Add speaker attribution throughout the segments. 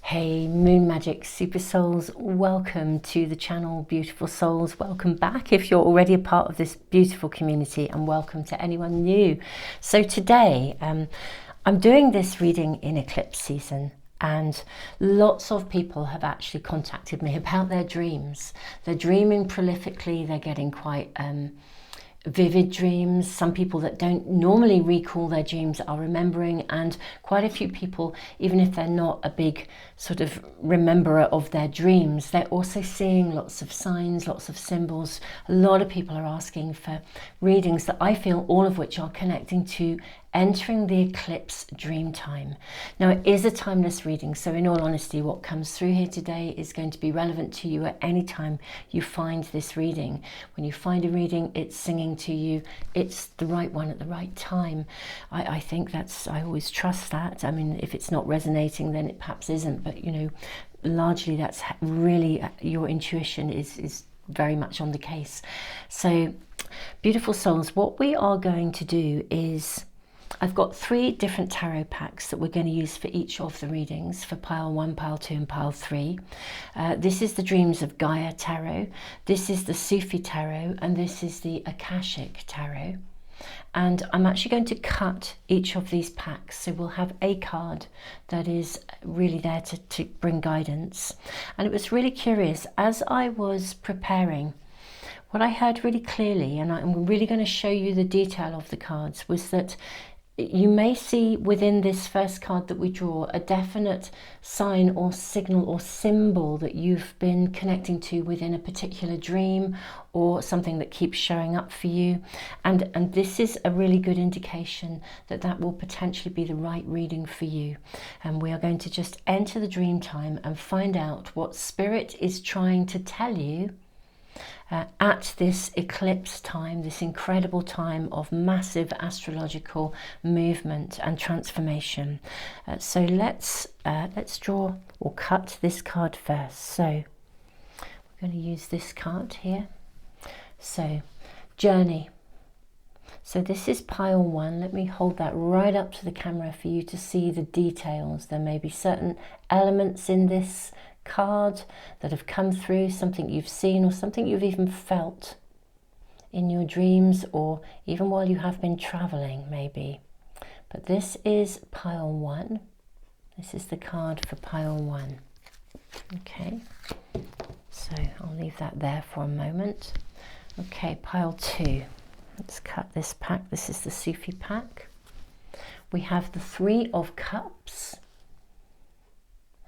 Speaker 1: Hey Moon Magic Super Souls, welcome to the channel, beautiful souls. Welcome back if you're already a part of this beautiful community, and welcome to anyone new. So today I'm doing this reading in eclipse season, and lots of people have actually contacted me about their dreams. They're dreaming prolifically, they're getting quite vivid dreams. Some people that don't normally recall their dreams are remembering, and quite a few people, even if they're not a big sort of rememberer of their dreams, they're also seeing lots of signs, lots of symbols. A lot of people are asking for readings that I feel all of which are connecting to entering the eclipse dream time. Now, it is a timeless reading, so in all honesty, what comes through here today is going to be relevant to you at any time you find this reading. When you find a reading, it's singing to you, it's the right one at the right time. I think I always trust that. I mean, if it's not resonating, then it perhaps isn't, but you know, largely that's really your intuition is very much on the case. So, beautiful souls, what we are going to do is, I've got 3 different tarot packs that we're going to use for each of the readings, for pile 1, pile 2 and pile 3. This is the Dreams of Gaia Tarot, this is the Sufi Tarot, and this is the Akashic Tarot. And I'm actually going to cut each of these packs, so we'll have a card that is really there to bring guidance. And it was really curious, as I was preparing, what I heard really clearly, and I'm really going to show you the detail of the cards, was that you may see within this first card that we draw a definite sign or signal or symbol that you've been connecting to within a particular dream, or something that keeps showing up for you. And this is a really good indication that that will potentially be the right reading for you. And we are going to just enter the dream time and find out what Spirit is trying to tell you at this eclipse time, this incredible time of massive astrological movement and transformation. So let's draw or cut this card first. So we're going to use this card here. So, journey. So this is pile 1. Let me hold that right up to the camera for you to see the details. There may be certain elements in this card that have come through, something you've seen or something you've even felt in your dreams, or even while you have been traveling maybe. But this is pile 1. This is the card for pile 1. Okay, so I'll leave that there for a moment. Okay, pile 2. Let's cut this pack. This is the Sufi pack. We have the 3 of Cups.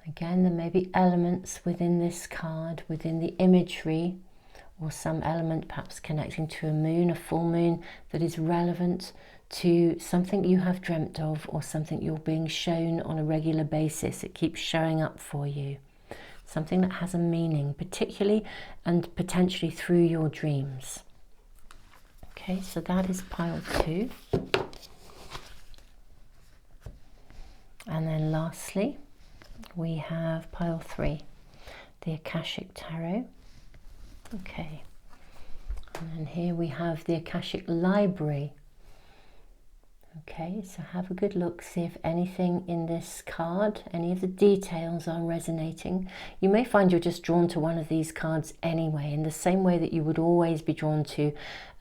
Speaker 1: Again, there may be elements within this card, within the imagery, or some element perhaps connecting to a moon, a full moon, that is relevant to something you have dreamt of, or something you're being shown on a regular basis. It keeps showing up for you. Something that has a meaning, particularly and potentially through your dreams. Okay, so that is pile 2. And then lastly, we have pile 3, the Akashic Tarot. Okay, and then here we have the Akashic Library. Okay, so have a good look, see if anything in this card, any of the details are resonating. You may find you're just drawn to one of these cards anyway, in the same way that you would always be drawn to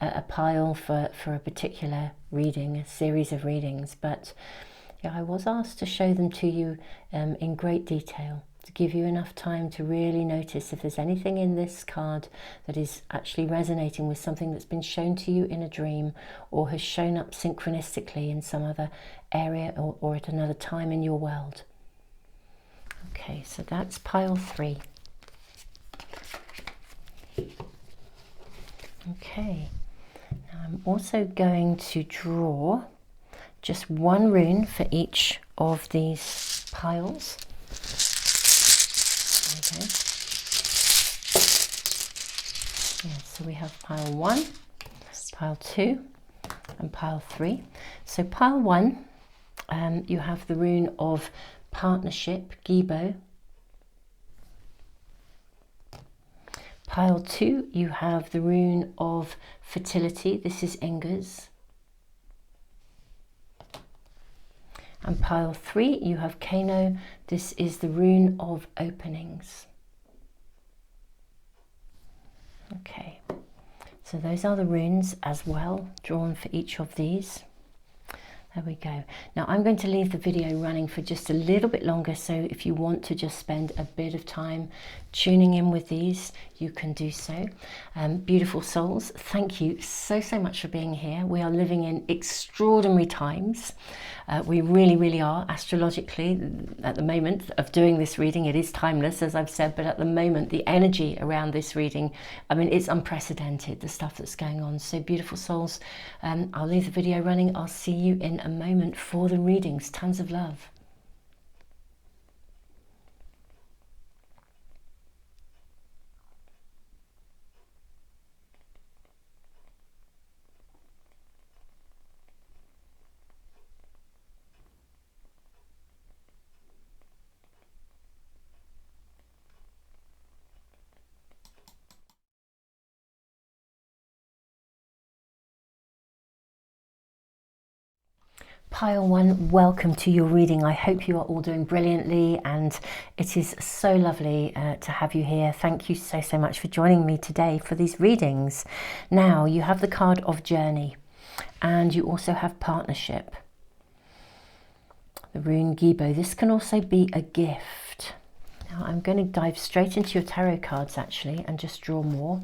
Speaker 1: a pile for a particular reading, a series of readings. But yeah, I was asked to show them to you in great detail, to give you enough time to really notice if there's anything in this card that is actually resonating with something that's been shown to you in a dream, or has shown up synchronistically in some other area, or at another time in your world. Okay, so that's pile 3. Okay, now I'm also going to draw just 1 rune for each of these piles. Okay. Yeah, so we have pile 1, pile 2 and pile 3. So pile 1, you have the rune of partnership, Gibo. Pile 2, you have the rune of fertility. This is Ingas. And pile 3, you have Kano. This is the rune of openings. Okay, so those are the runes as well, drawn for each of these. There we go. Now I'm going to leave the video running for just a little bit longer, so if you want to just spend a bit of time tuning in with these, you can do so. Beautiful souls, thank you so much for being here. We are living in extraordinary times. We really are. Astrologically, at the moment of doing this reading, it is timeless, as I've said, but at the moment the energy around this reading, I mean, it's unprecedented, the stuff that's going on. So beautiful souls, I'll leave the video running. I'll see you in a moment for the readings. Tons of love. Pile 1, welcome to your reading. I hope you are all doing brilliantly, and it is so lovely to have you here. Thank you so much for joining me today for these readings. Now you have the card of journey, and you also have partnership. The rune Gibo. This can also be a gift. Now I'm going to dive straight into your tarot cards actually and just draw more.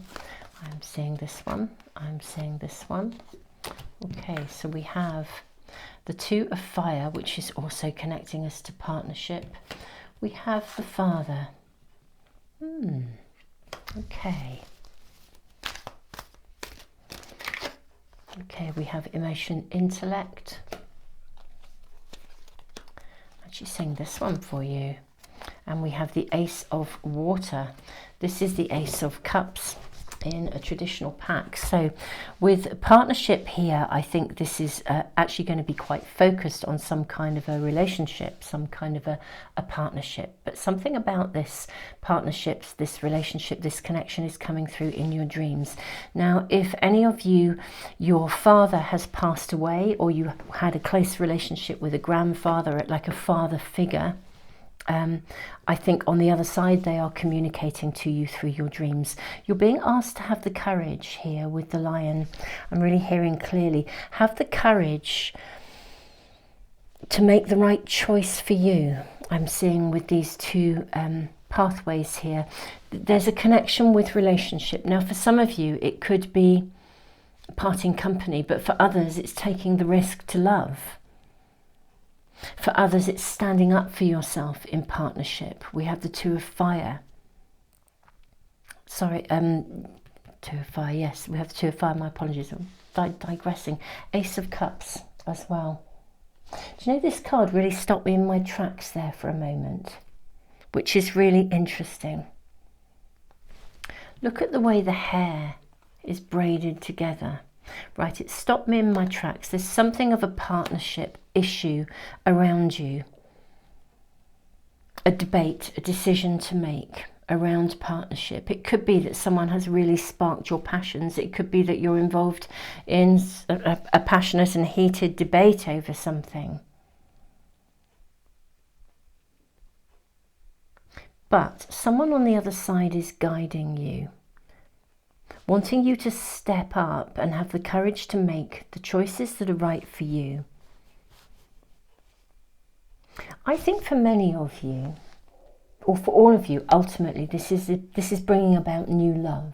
Speaker 1: I'm seeing this one. I'm seeing this one. Okay, so we have the 2 of fire, which is also connecting us to partnership. We have the Father. Okay. Okay, we have emotion, intellect. Actually sing this one for you. And we have the Ace of Water. This is the Ace of Cups in a traditional pack. So with partnership here, I think this is actually going to be quite focused on some kind of a relationship, some kind of a partnership. But something about this partnerships, this relationship, this connection is coming through in your dreams. Now, if any of you, your father has passed away, or you had a close relationship with a grandfather, like a father figure, I think on the other side they are communicating to you through your dreams. You're being asked to have the courage here with the lion. I'm really hearing clearly. Have the courage to make the right choice for you. I'm seeing with these 2 pathways here. There's a connection with relationship. Now for some of you it could be parting company, but for others it's taking the risk to love. For others, it's standing up for yourself in partnership. We have the 2 of fire. Sorry, 2 of fire, yes. We have the 2 of fire, my apologies. I'm digressing. Ace of Cups as well. Do you know, this card really stopped me in my tracks there for a moment, which is really interesting. Look at the way the hair is braided together. Right, it stopped me in my tracks. There's something of a partnership issue around you. A debate, a decision to make around partnership. It could be that someone has really sparked your passions. It could be that you're involved in a passionate and heated debate over something. But someone on the other side is guiding you, wanting you to step up and have the courage to make the choices that are right for you. I think for many of you, or for all of you, ultimately, this is bringing about new love.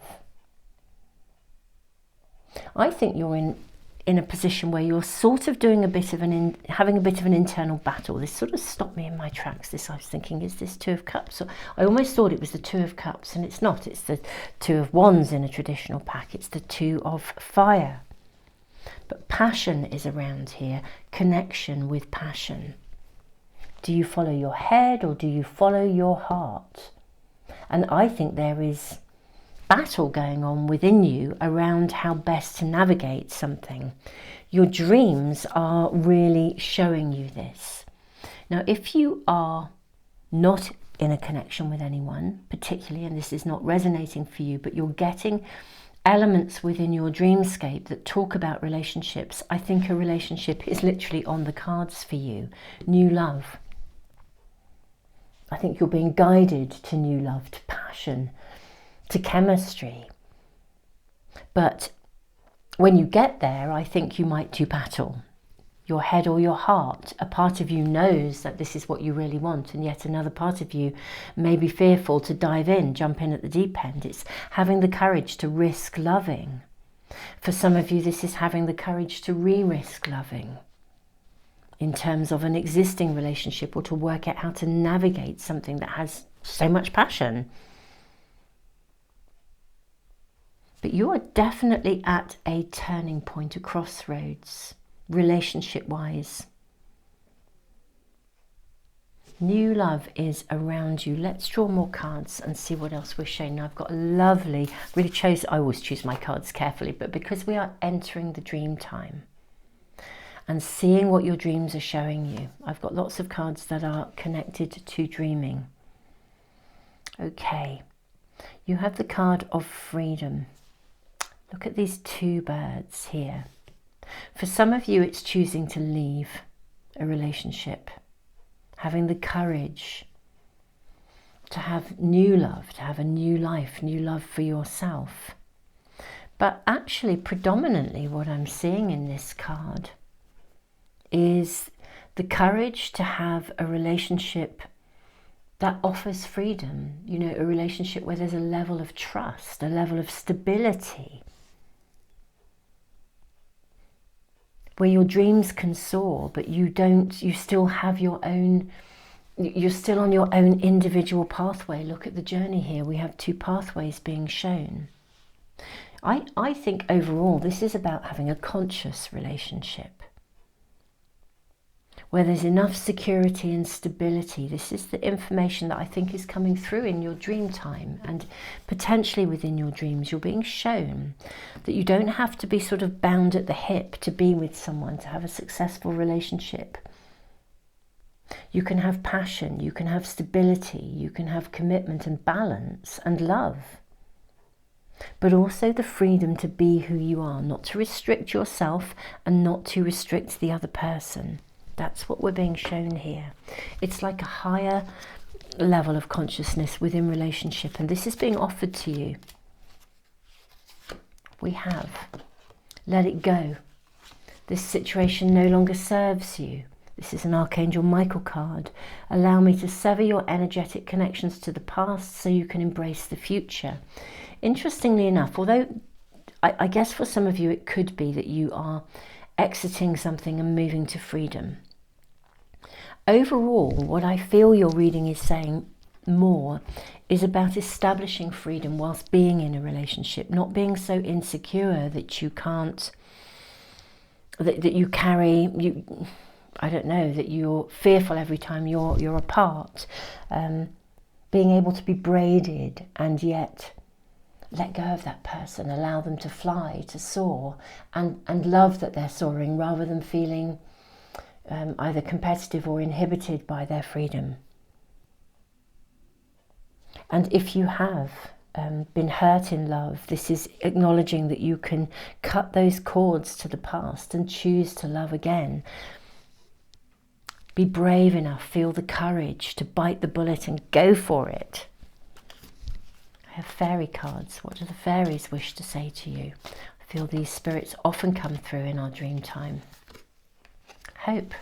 Speaker 1: I think you're in a position where you're sort of doing a bit of having a bit of an internal battle. This sort of stopped me in my tracks. I was thinking, is this 2 of Cups? I almost thought it was the 2 of Cups, and it's not. It's the 2 of Wands in a traditional pack. It's the 2 of fire. But passion is around here, connection with passion. Do you follow your head or do you follow your heart? And I think there is battle going on within you around how best to navigate something. Your dreams are really showing you this. Now, if you are not in a connection with anyone particularly, and this is not resonating for you, but you're getting elements within your dreamscape that talk about relationships, I think a relationship is literally on the cards for you. New love. I think you're being guided to new love, to passion, to chemistry. But when you get there, I think you might do battle. Your head or your heart, a part of you knows that this is what you really want, and yet another part of you may be fearful to dive in, jump in at the deep end. It's having the courage to risk loving. For some of you, this is having the courage to re-risk loving in terms of an existing relationship, or to work out how to navigate something that has so much passion. But you are definitely at a turning point, a crossroads, relationship-wise. New love is around you. Let's draw more cards and see what else we're shown. Now, I've got a lovely, I always choose my cards carefully, but because we are entering the dream time and seeing what your dreams are showing you, I've got lots of cards that are connected to dreaming. Okay, you have the card of freedom. Look at these two birds here. For some of you, it's choosing to leave a relationship, having the courage to have new love, to have a new life, new love for yourself. But actually, predominantly what I'm seeing in this card is the courage to have a relationship that offers freedom, you know, a relationship where there's a level of trust, a level of stability, where your dreams can soar, but you still have your own, you're still on your own individual pathway. Look at the journey here. We have two pathways being shown. I think overall this is about having a conscious relationship where there's enough security and stability. This is the information that I think is coming through in your dream time, and potentially within your dreams you're being shown that you don't have to be sort of bound at the hip to be with someone, to have a successful relationship. You can have passion, you can have stability, you can have commitment and balance and love, but also the freedom to be who you are, not to restrict yourself and not to restrict the other person. That's what we're being shown here. It's like a higher level of consciousness within relationship, and this is being offered to you. We have let it go. This situation no longer serves you. This is an Archangel Michael card. Allow me to sever your energetic connections to the past so you can embrace the future. Interestingly enough, although I guess for some of you it could be that you are exiting something and moving to freedom. Overall, what I feel your reading is saying more is about establishing freedom whilst being in a relationship, not being so insecure that you can't, that you carry, I don't know, that you're fearful every time you're apart. Being able to be braided and yet let go of that person, allow them to fly, to soar, and love that they're soaring rather than feeling either competitive or inhibited by their freedom. And if you have been hurt in love, this is acknowledging that you can cut those cords to the past and choose to love again. Be brave enough, feel the courage to bite the bullet and go for it. I have fairy cards. What do the fairies wish to say to you? I feel these spirits often come through in our dream time. Hope.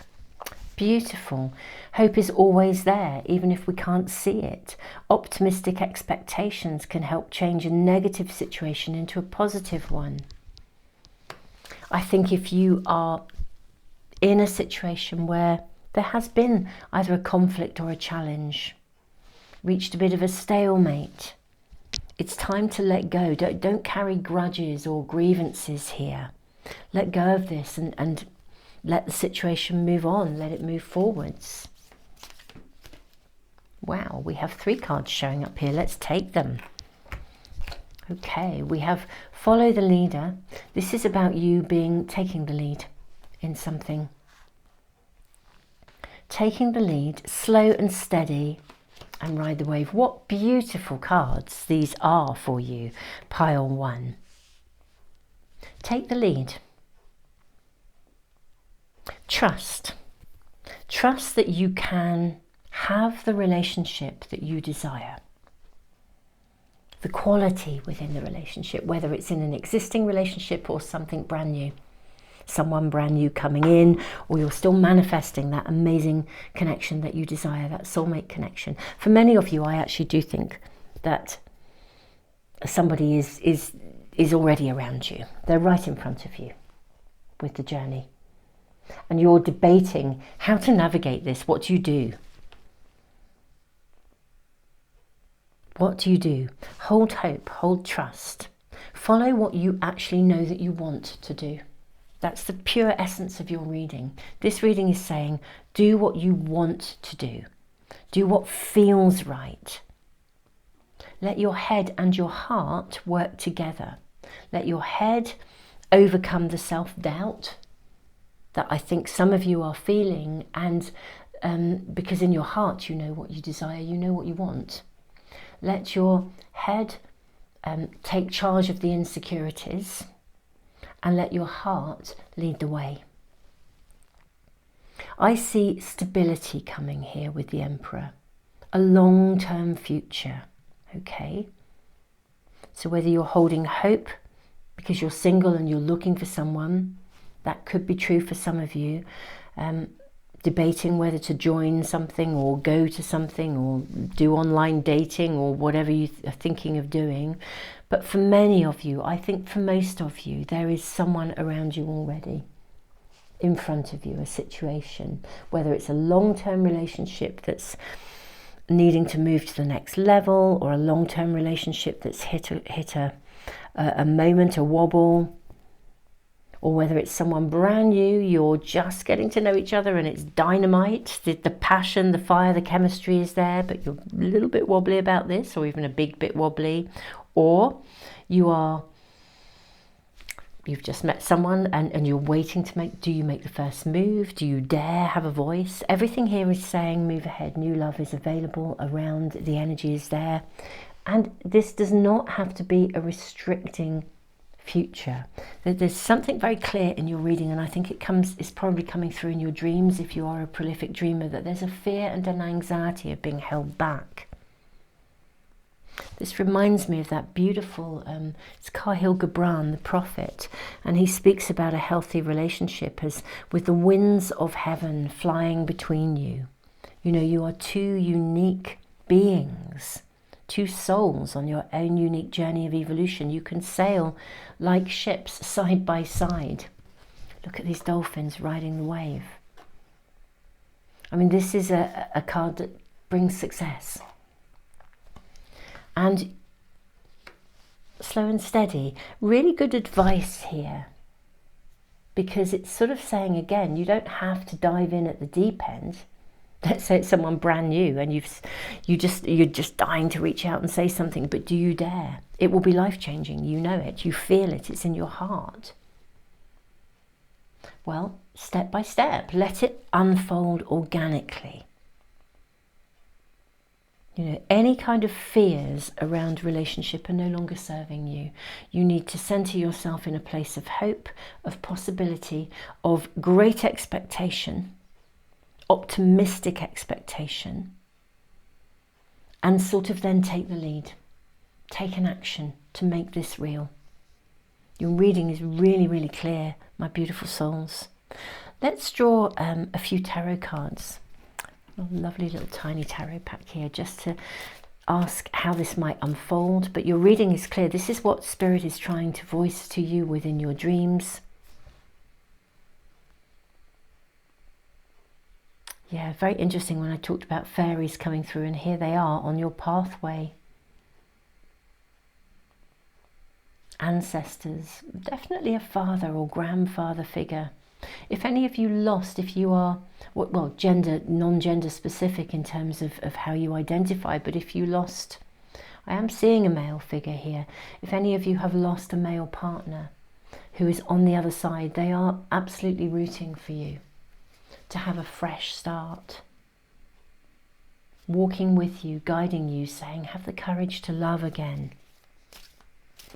Speaker 1: Beautiful. Hope is always there, even if we can't see it. Optimistic expectations can help change a negative situation into a positive one. I think if you are in a situation where there has been either a conflict or a challenge, reached a bit of a stalemate, it's time to let go. Don't carry grudges or grievances here. Let go of this and let the situation move on. Let it move forwards. Wow, we have 3 cards showing up here. Let's take them. Okay, we have follow the leader. This is about you taking the lead in something. Taking the lead, slow and steady, and ride the wave. What beautiful cards these are for you. Pile 1. Take the lead. Trust. Trust that you can have the relationship that you desire. The quality within the relationship, whether it's in an existing relationship or something brand new. Someone brand new coming in, or you're still manifesting that amazing connection that you desire, that soulmate connection. For many of you, I actually do think that somebody is already around you. They're right in front of you with the journey. And you're debating how to navigate this. What do you do? What do you do? Hold hope, hold trust. Follow what you actually know that you want to do. That's the pure essence of your reading. This reading is saying, do what you want to do. Do what feels right. Let your head and your heart work together. Let your head overcome the self-doubt that I think some of you are feeling, and because in your heart you know what you desire, you know what you want. Let your head take charge of the insecurities, and let your heart lead the way. I see stability coming here with the Emperor, a long-term future, okay? So whether you're holding hope because you're single and you're looking for someone, that could be true for some of you, debating whether to join something or go to something or do online dating or whatever you are thinking of doing. But for many of you, I think for most of you, there is someone around you already, in front of you, a situation, whether it's a long-term relationship that's needing to move to the next level, or a long-term relationship that's hit a moment, a wobble, or whether it's someone brand new, you're just getting to know each other and it's dynamite, the passion, the fire, the chemistry is there, but you're a little bit wobbly about this, or even a big bit wobbly. Or you've just met someone and you're waiting to do you make the first move? Do you dare have a voice? Everything here is saying move ahead. New love is available around, the energy is there. And this does not have to be a restricting future. There's something very clear in your reading, and I think it's probably coming through in your dreams if you are a prolific dreamer, that there's a fear and an anxiety of being held back. This reminds me of that beautiful, it's Khalil Gibran, the prophet, and he speaks about a healthy relationship as with the winds of heaven flying between you. You know, you are two unique beings, two souls on your own unique journey of evolution. You can sail like ships side by side. Look at these dolphins riding the wave. I mean, this is a card that brings success. And slow and steady, really good advice here, because it's sort of saying, again, you don't have to dive in at the deep end. Let's say it's someone brand new and you're just dying to reach out and say something, but do you dare? It will be life-changing. You know it, you feel it, it's in your heart. Well, step by step, let it unfold organically. You know, any kind of fears around relationship are no longer serving you. You need to center yourself in a place of hope, of possibility, of great expectation, optimistic expectation, and sort of then take the lead. Take an action to make this real. Your reading is really, really clear, my beautiful souls. Let's draw a few tarot cards. A lovely little tiny tarot pack here, just to ask how this might unfold. But your reading is clear. This is what Spirit is trying to voice to you within your dreams. Yeah, very interesting when I talked about fairies coming through, and here they are on your pathway. Ancestors, definitely a father or grandfather figure. If any of you lost, if you are, well, gender, non-gender specific in terms of how you identify, but if you lost, I am seeing a male figure here. If any of you have lost a male partner who is on the other side, they are absolutely rooting for you to have a fresh start. Walking with you, guiding you, saying, have the courage to love again.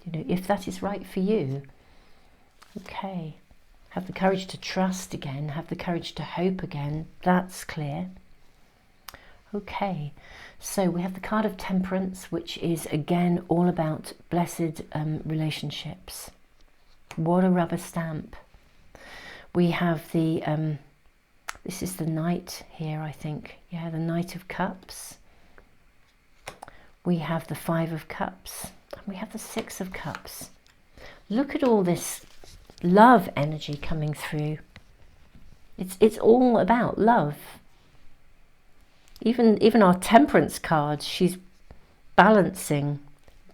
Speaker 1: You know, if that is right for you, Okay. Have the courage to trust again. Have the courage to hope again. That's clear. Okay. So we have the card of Temperance, which is again all about blessed relationships. What a rubber stamp. We have the, this is the Knight here, I think. Yeah, the Knight of Cups. We have the Five of Cups. And we have the Six of Cups. Look at all this love energy coming through. It's all about love. Even our Temperance card, she's balancing,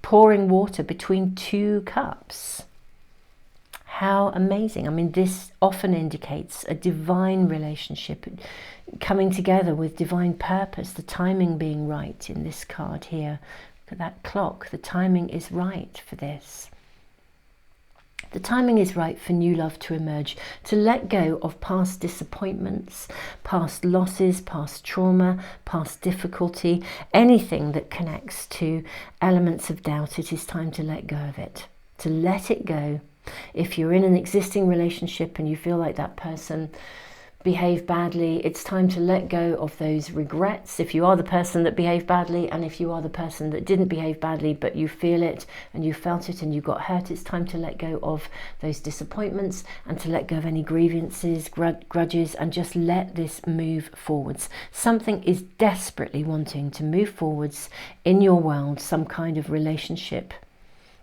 Speaker 1: pouring water between two cups. How amazing. I mean, this often indicates a divine relationship coming together with divine purpose, the timing being right in this card here. Look at that clock. The timing is right for this. The timing is right for new love to emerge, to let go of past disappointments, past losses, past trauma, past difficulty, anything that connects to elements of doubt. It is time to let go of it, to let it go. If you're in an existing relationship and you feel like that person behaved badly, it's time to let go of those regrets. If you are the person that behaved badly, and if you are the person that didn't behave badly, but you feel it and you felt it and you got hurt, it's time to let go of those disappointments and to let go of any grievances, grudges, and just let this move forwards. Something is desperately wanting to move forwards in your world, some kind of relationship,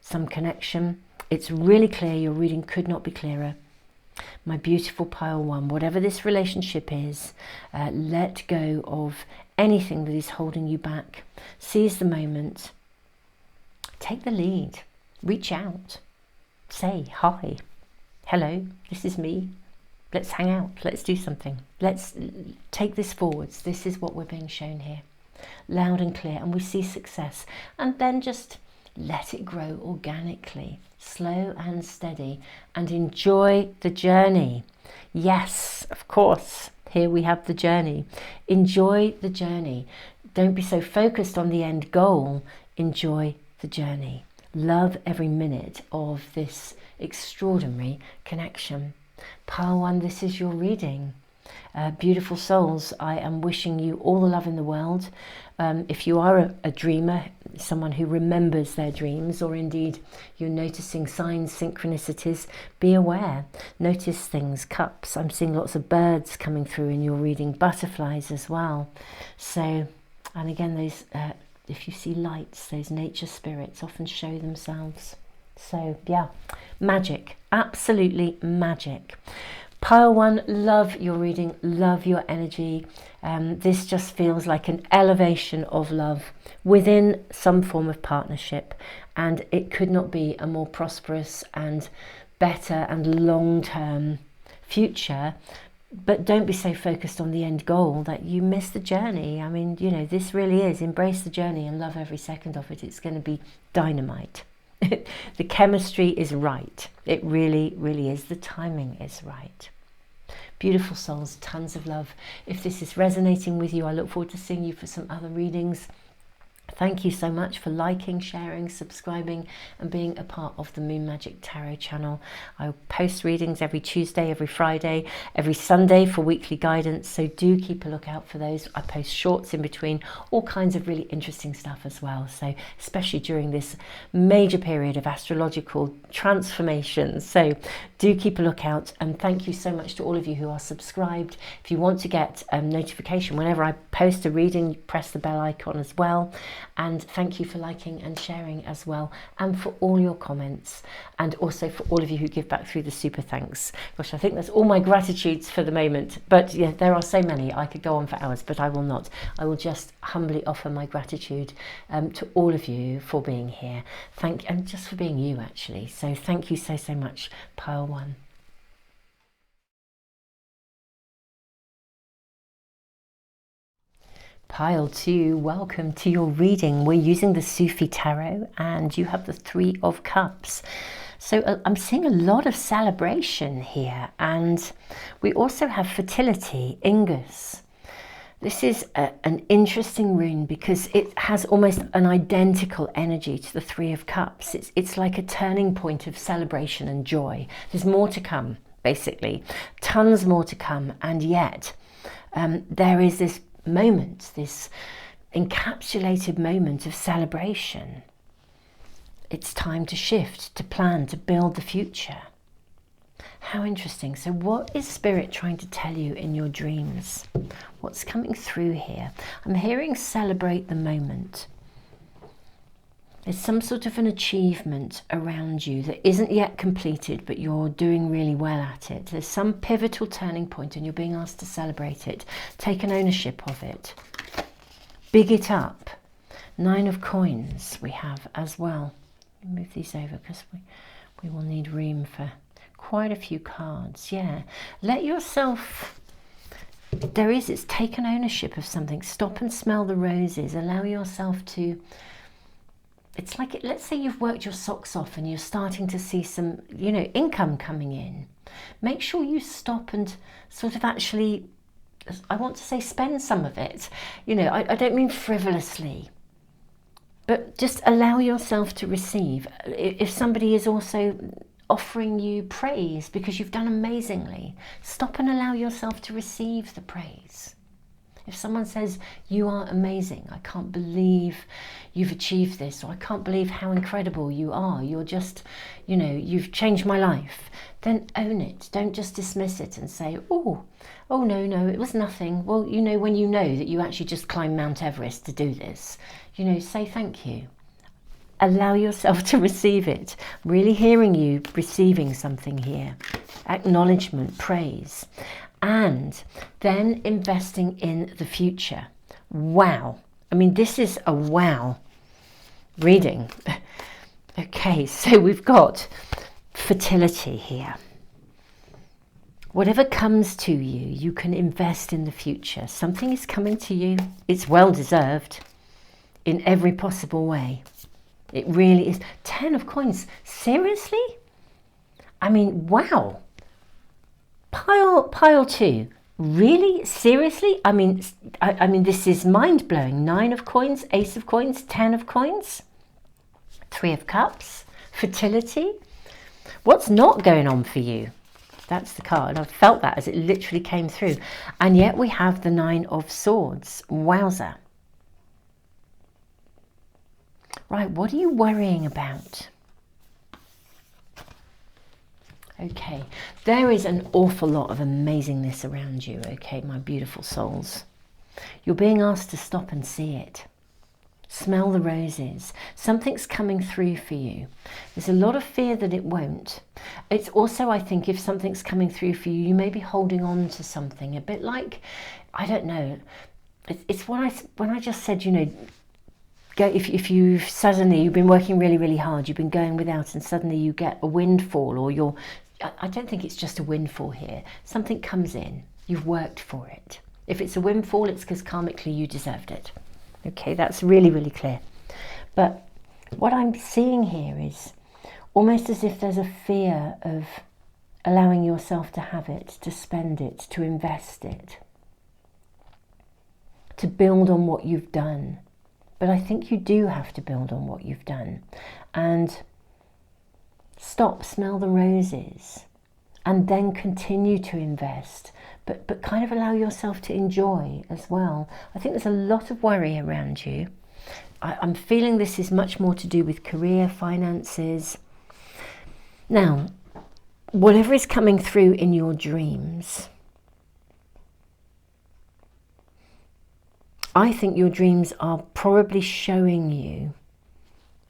Speaker 1: some connection. It's really clear. Your reading could not be clearer. My beautiful pile one, whatever this relationship is, let go of anything that is holding you back. Seize the moment. Take the lead. Reach out. Say, hi, hello, this is me. Let's hang out. Let's do something. Let's take this forwards. This is what we're being shown here. Loud and clear. And we see success. And then just let it grow organically, slow and steady, and enjoy the journey. Yes, of course, here we have the journey. Enjoy the journey. Don't be so focused on the end goal. Enjoy the journey. Love every minute of this extraordinary connection. Pile one, this is your reading. Beautiful souls, I am wishing you all the love in the world. If you are a dreamer, someone who remembers their dreams, or indeed you're noticing signs, synchronicities, be aware. Notice things, cups. I'm seeing lots of birds coming through in your reading, butterflies as well. So, and again, those, if you see lights, those nature spirits often show themselves. So yeah, magic, absolutely magic. Pile one, love your reading, love your energy. This just feels like an elevation of love within some form of partnership, and it could not be a more prosperous and better and long-term future. But don't be so focused on the end goal that you miss the journey. I mean, you know, this really is, embrace the journey and love every second of it. It's going to be dynamite. The chemistry is right. It really, really is. The timing is right. Beautiful souls, tons of love. If this is resonating with you, I look forward to seeing you for some other readings. Thank you so much for liking, sharing, subscribing, and being a part of the Moon Magic Tarot channel. I post readings every Tuesday, every Friday, every Sunday for weekly guidance, so do keep a lookout for those. I post shorts in between, all kinds of really interesting stuff as well. So especially during this major period of astrological transformation. So do keep a lookout, and thank you so much to all of you who are subscribed. If you want to get notification whenever I post a reading, press the bell icon as well. And thank you for liking and sharing as well, and for all your comments, and also for all of you who give back through the super thanks. Gosh, I think that's all my gratitudes for the moment, but yeah, there are so many. I could go on for hours, but I will not. I will just humbly offer my gratitude to all of you for being here. And just for being you, actually. So thank you so much, pile one. Pile two, welcome to your reading. We're using the Sufi Tarot, and you have the Three of Cups. So I'm seeing a lot of celebration here, and we also have fertility, Ingus. This is an interesting rune because it has almost an identical energy to the Three of Cups. It's like a turning point of celebration and joy. There's more to come, basically. Tons more to come, and yet there is this moment, this encapsulated moment of celebration. It's time to shift, to plan, to build the future. How interesting. So what is Spirit trying to tell you in your dreams? What's coming through here? I'm hearing celebrate the moment. There's some sort of an achievement around you that isn't yet completed, but you're doing really well at it. There's some pivotal turning point and you're being asked to celebrate it. Take an ownership of it. Big it up. 9 of Coins we have as well. Move these over because we will need room for quite a few cards. Yeah, let yourself, it's taken ownership of something. Stop and smell the roses. Allow yourself to, it's like, let's say you've worked your socks off and you're starting to see some, income coming in. Make sure you stop and sort of actually, I want to say spend some of it. I don't mean frivolously, but just allow yourself to receive. If somebody is also offering you praise because you've done amazingly, stop and allow yourself to receive the praise. If someone says, you are amazing, I can't believe you've achieved this, or I can't believe how incredible you are, you're just, you've changed my life, then own it. Don't just dismiss it and say, oh no, it was nothing. Well, when you know that you actually just climbed Mount Everest to do this, say thank you. Allow yourself to receive it. I'm really hearing you receiving something here. Acknowledgement, praise, and then investing in the future. Wow. I mean, this is a wow reading. Okay, so we've got fertility here. Whatever comes to you, you can invest in the future. Something is coming to you. It's well deserved in every possible way. It really is. 10 of Coins. Seriously? I mean, wow. Pile 2. Really? Seriously? I mean, this is mind-blowing. 9 of Coins, Ace of Coins, 10 of Coins, 3 of Cups, fertility. What's not going on for you? That's the card. I felt that as it literally came through. And yet we have the 9 of Swords. Wowza. Right, what are you worrying about? Okay, there is an awful lot of amazingness around you, okay, my beautiful souls. You're being asked to stop and see it. Smell the roses. Something's coming through for you. There's a lot of fear that it won't. It's also, I think, if something's coming through for you, you may be holding on to something, a bit like, I don't know, it's when I just said, if you've been working really, really hard, you've been going without, and suddenly you get a windfall, or I don't think it's just a windfall here. Something comes in, you've worked for it. If it's a windfall, it's because karmically you deserved it. Okay, that's really, really clear. But what I'm seeing here is almost as if there's a fear of allowing yourself to have it, to spend it, to invest it, to build on what you've done. But I think you do have to build on what you've done and stop, smell the roses, and then continue to invest, but kind of allow yourself to enjoy as well. I think there's a lot of worry around you. I'm feeling this is much more to do with career, finances. Now, whatever is coming through in your dreams, I think your dreams are probably showing you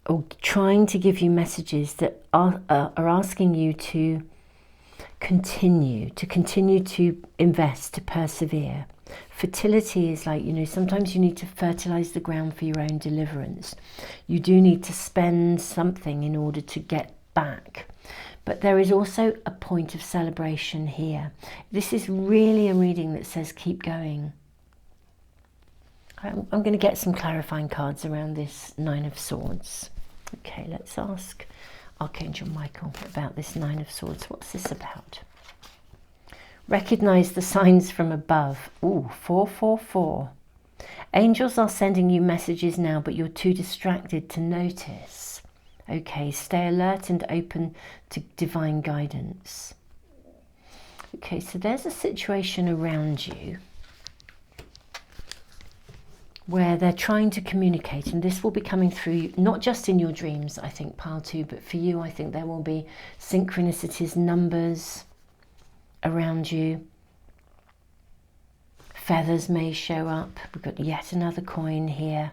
Speaker 1: or trying to give you messages that are asking you to continue to invest, to persevere. Fertility is like, sometimes you need to fertilize the ground for your own deliverance. You do need to spend something in order to get back. But there is also a point of celebration here. This is really a reading that says keep going. I'm going to get some clarifying cards around this 9 of Swords. Okay, let's ask Archangel Michael about this 9 of Swords. What's this about? Recognize the signs from above. Ooh, 444. Angels are sending you messages now, but you're too distracted to notice. Okay, stay alert and open to divine guidance. Okay, so there's a situation around you where they're trying to communicate, and this will be coming through not just in your dreams, I think, pile 2, but for you, I think there will be synchronicities, numbers around you. Feathers may show up. We've got yet another coin here.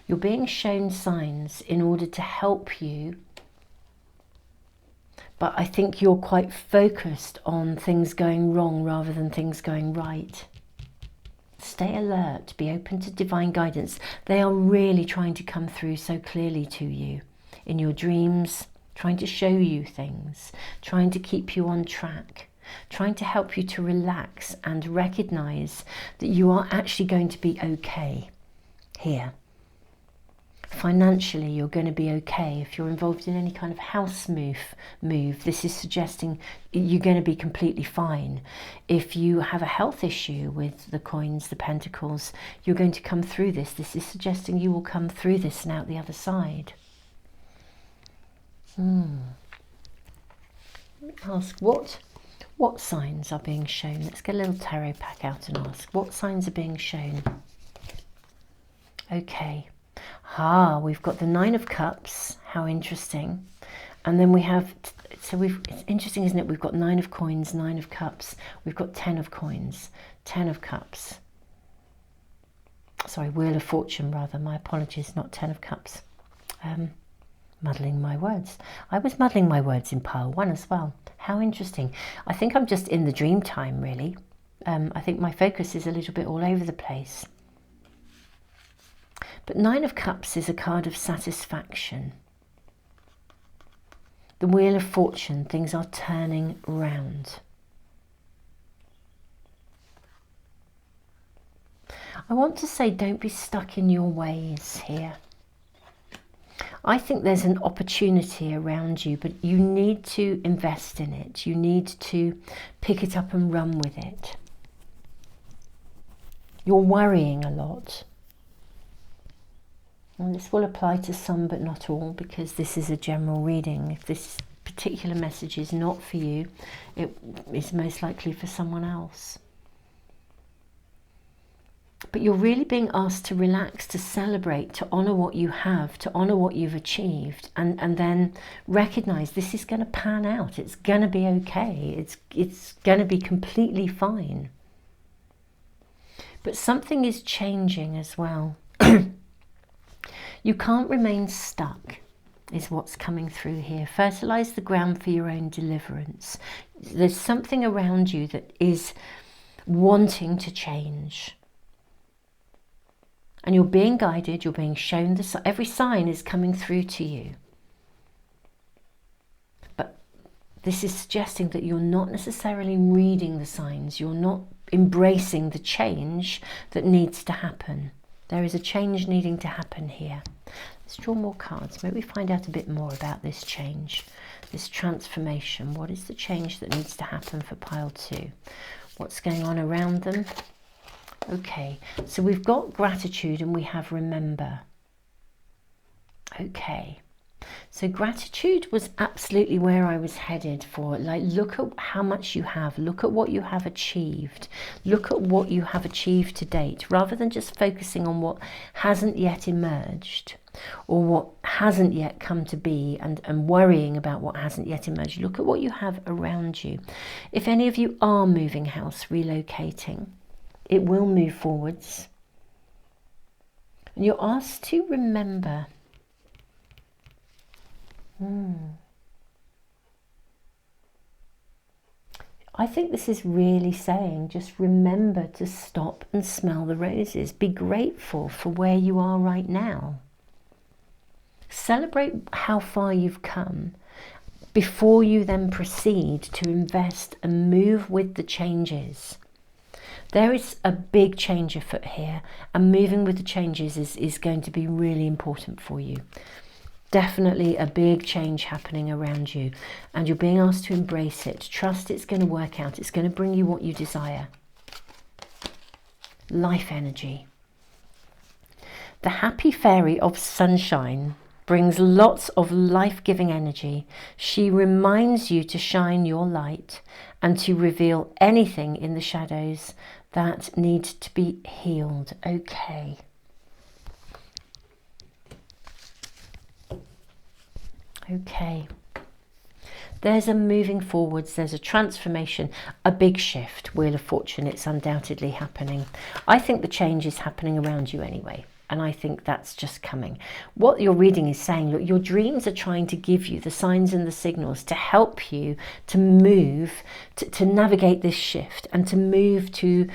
Speaker 1: You're being shown signs in order to help you, but I think you're quite focused on things going wrong rather than things going right. Stay alert, be open to divine guidance. They are really trying to come through so clearly to you in your dreams, trying to show you things, trying to keep you on track, trying to help you to relax and recognize that you are actually going to be okay here. Financially, you're going to be okay. If you're involved in any kind of house move, this is suggesting you're going to be completely fine. If you have a health issue with the coins, the pentacles, you're going to come through this. This is suggesting you will come through this and out the other side. Let me ask, what signs are being shown? Let's get a little tarot pack out and ask, what signs are being shown? Okay. We've got the 9 of Cups. How interesting. And then we have, it's interesting, isn't it? We've got 9 of Coins, 9 of Cups. We've got 10 of Coins, 10 of Cups. Sorry, Wheel of Fortune, rather. My apologies, not 10 of Cups. Muddling my words. I was muddling my words in pile 1 as well. How interesting. I think I'm just in the dream time, really. I think my focus is a little bit all over the place. But 9 of Cups is a card of satisfaction. The Wheel of Fortune, things are turning round. I want to say, don't be stuck in your ways here. I think there's an opportunity around you, but you need to invest in it. You need to pick it up and run with it. You're worrying a lot. And this will apply to some but not all, because this is a general reading. If this particular message is not for you, it is most likely for someone else. But you're really being asked to relax, to celebrate, to honour what you have, to honour what you've achieved, and then recognise this is going to pan out. It's going to be okay. It's going to be completely fine. But something is changing as well. You can't remain stuck, is what's coming through here. Fertilise the ground for your own deliverance. There's something around you that is wanting to change. And you're being guided, you're being shown, every sign is coming through to you. But this is suggesting that you're not necessarily reading the signs, you're not embracing the change that needs to happen. There is a change needing to happen here. Let's draw more cards. Maybe find out a bit more about this change, this transformation. What is the change that needs to happen for pile 2? What's going on around them? Okay, so we've got gratitude and we have remember. Okay, so gratitude was absolutely where I was headed for. Like, look at how much you have. Look at what you have achieved. Look at what you have achieved to date, rather than just focusing on what hasn't yet emerged or what hasn't yet come to be and worrying about what hasn't yet emerged. Look at what you have around you. If any of you are moving house, relocating, it will move forwards. And you're asked to remember. I think this is really saying, just remember to stop and smell the roses. Be grateful for where you are right now. Celebrate how far you've come before you then proceed to invest and move with the changes. There is a big change afoot here, and moving with the changes is going to be really important for you. definitely a big change happening around you, and you're being asked to embrace it. Trust it's going to work out. It's going to bring you what you desire. Life energy. The happy fairy of sunshine brings lots of life-giving energy. She reminds you to shine your light and to reveal anything in the shadows that need to be healed. Okay. Okay. There's a moving forwards, there's a transformation, a big shift. Wheel of Fortune, it's undoubtedly happening. I think the change is happening around you anyway, and I think that's just coming. What your reading is saying, look, your dreams are trying to give you the signs and the signals to help you to move, to navigate this shift and to move to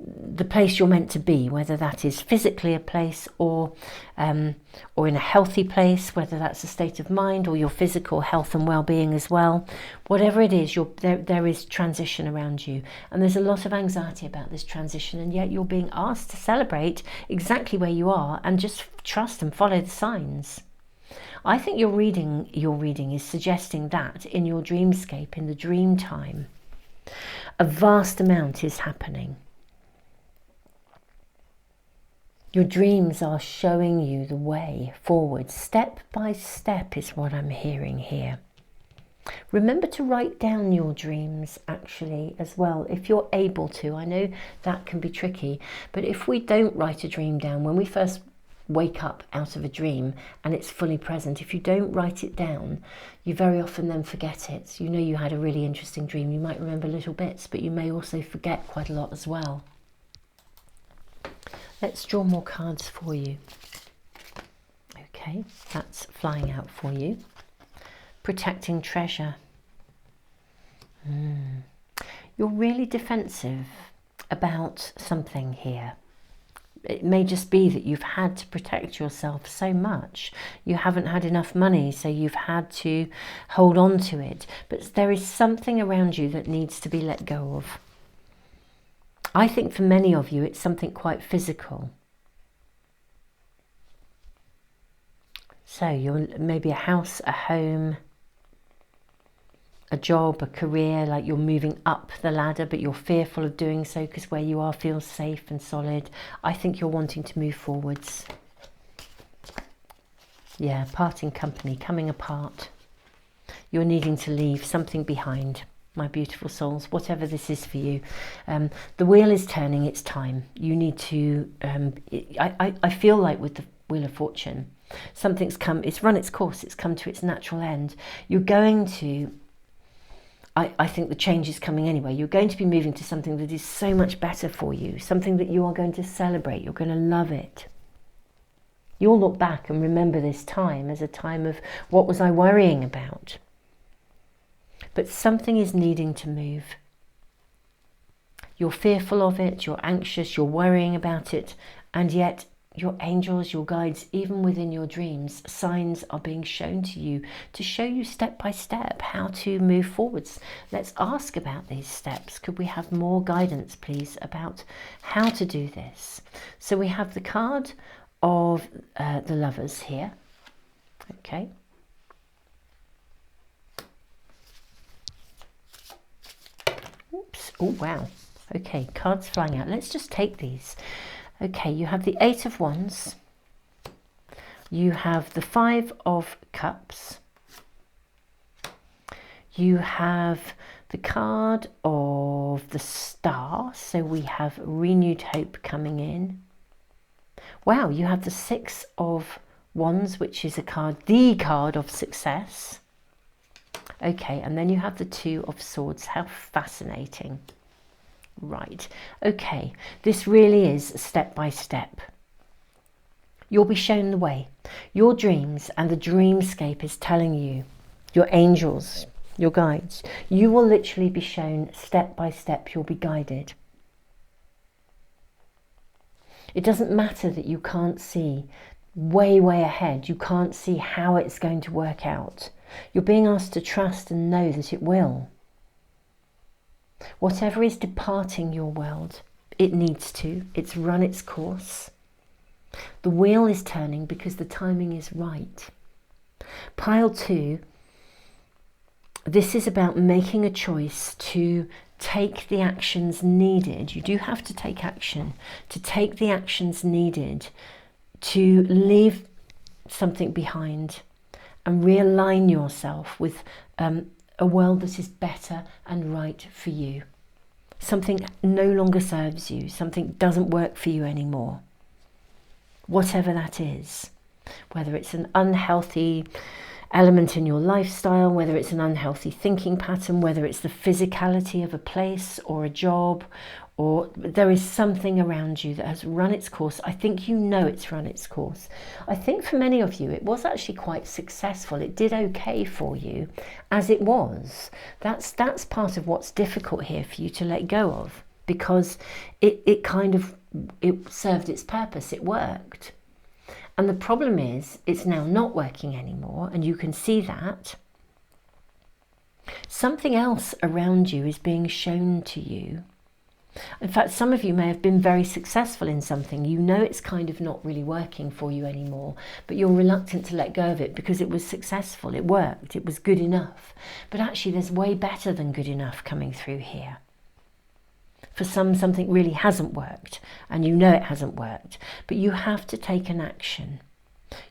Speaker 1: the place you're meant to be, whether that is physically a place or in a healthy place, whether that's a state of mind or your physical health and well-being as well. Whatever it is, there is transition around you, and there's a lot of anxiety about this transition, and yet you're being asked to celebrate exactly where you are and just trust and follow the signs. I think your reading is suggesting that in your dreamscape, in the dream time, a vast amount is happening. Your dreams are showing you the way forward. Step by step is what I'm hearing here. Remember to write down your dreams actually as well, if you're able to. I know that can be tricky, but if we don't write a dream down, when we first wake up out of a dream and it's fully present, if you don't write it down, you very often then forget it. You know you had a really interesting dream. You might remember little bits, but you may also forget quite a lot as well. Let's draw more cards for you. Okay, that's flying out for you. Protecting treasure. You're really defensive about something here. It may just be that you've had to protect yourself so much. You haven't had enough money, so you've had to hold on to it. But there is something around you that needs to be let go of. I think for many of you, it's something quite physical. So you're maybe a house, a home, a job, a career, like you're moving up the ladder, but you're fearful of doing so because where you are feels safe and solid. I think you're wanting to move forwards. Yeah, parting company, coming apart. You're needing to leave something behind. My beautiful souls, whatever this is for you, the wheel is turning. It's time. You need to I feel like with the Wheel of Fortune, something's come, it's run its course, it's come to its natural end. You're going to, I think the change is coming anyway. You're going to be moving to something that is so much better for you, something that you are going to celebrate. You're going to love it. You'll look back and remember this time as a time of, what was I worrying about? But something is needing to move. You're fearful of it, you're anxious, you're worrying about it, and yet your angels, your guides, even within your dreams, signs are being shown to you to show you step by step how to move forwards. Let's ask about these steps. Could we have more guidance, please, about how to do this? So we have the card of the Lovers here. Okay. Oops. Oh, wow. Okay, cards flying out. Let's just take these. Okay, you have the Eight of Wands. You have the Five of Cups. You have the card of the Star. So we have renewed hope coming in. Wow, you have the Six of Wands, which is the card of success. Okay, and then you have the Two of Swords. How fascinating. Right, okay, this really is step by step. You'll be shown the way. Your dreams and the dreamscape is telling you, your angels, your guides, you will literally be shown step by step. You'll be guided. It doesn't matter that you can't see way ahead. You can't see how it's going to work out. You're being asked to trust and know that it will. Whatever is departing your world, it needs to. It's run its course. The wheel is turning because the timing is right. Pile 2, this is about making a choice to take the actions needed. You do have to take action, to take the actions needed to leave something behind and realign yourself with a world that is better and right for you. Something no longer serves you, something doesn't work for you anymore. Whatever that is, whether it's an unhealthy element in your lifestyle, whether it's an unhealthy thinking pattern, whether it's the physicality of a place or a job, or there is something around you that has run its course. I think you know it's run its course. I think for many of you it was actually quite successful. It did okay for you as it was. That's part of what's difficult here for you to let go of, because it served its purpose, it worked. And the problem is it's now not working anymore, and you can see that. Something else around you is being shown to you. In fact, some of you may have been very successful in something. You know it's kind of not really working for you anymore, but you're reluctant to let go of it because it was successful, it worked, it was good enough. But actually there's way better than good enough coming through here. For some, something really hasn't worked, and you know it hasn't worked, but you have to take an action.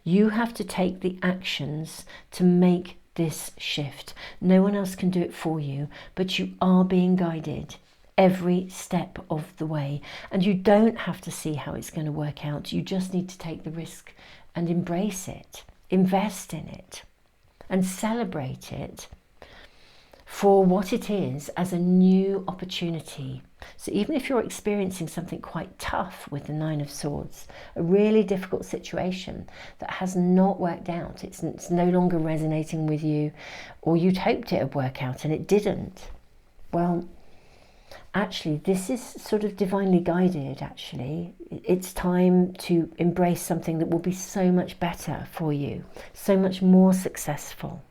Speaker 1: You have to take the actions to make this shift. No one else can do it for you, but you are being guided every step of the way, and you don't have to see how it's going to work out. You just need to take the risk and embrace it, invest in it, and celebrate it for what it is as a new opportunity. So even if you're experiencing something quite tough with the Nine of Swords, a really difficult situation that has not worked out, it's no longer resonating with you, or you'd hoped it would work out and it didn't, well, actually this is sort of divinely guided. Actually, it's time to embrace something that will be so much better for you, so much more successful.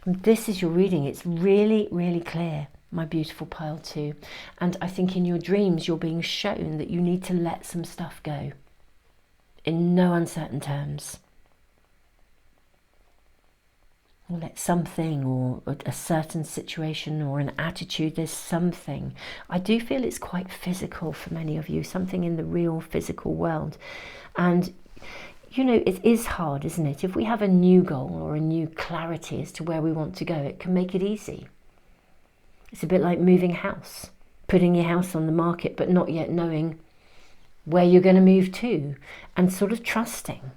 Speaker 1: And this is your reading. It's really, really clear, my beautiful pile 2. And I think in your dreams you're being shown that you need to let some stuff go in no uncertain terms. Or let something, or a certain situation, or an attitude, there's something. I do feel it's quite physical for many of you, something in the real physical world. And you know, it is hard, isn't it? If we have a new goal or a new clarity as to where we want to go, it can make it easy. It's a bit like moving house, putting your house on the market, but not yet knowing where you're going to move to, and sort of trusting